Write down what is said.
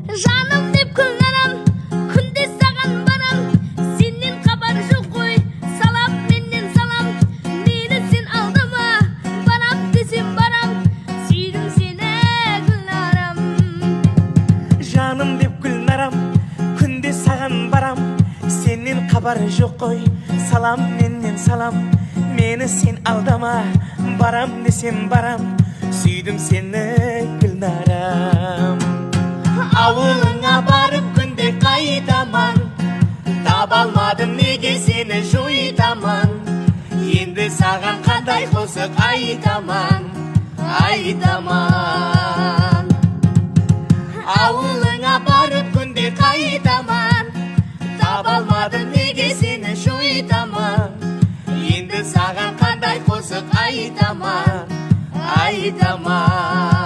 Жаным деп күлнарам, күнде саған барам, сенен хабар жоқ қой, салам менен салам. Мені сен алдама, барам десем барам, сүйдім сені күлнарам. Жаным деп күлнарам, күнде саған барам, сенен хабар жоқ қой, салам менен салам. Мені сен алдама, барам десем барам, сүйдім сені күлнарам. Ауылыңа барып күнде қайтаман, таба алмадым неге сені жойтаман. Енді саған қандай қосық айтаман, айтаман. Ауылыңа барып күнде қайтаман, таба алмадым неге сені жойтаман. Енді саған қандай қосық айтаман, айтаман.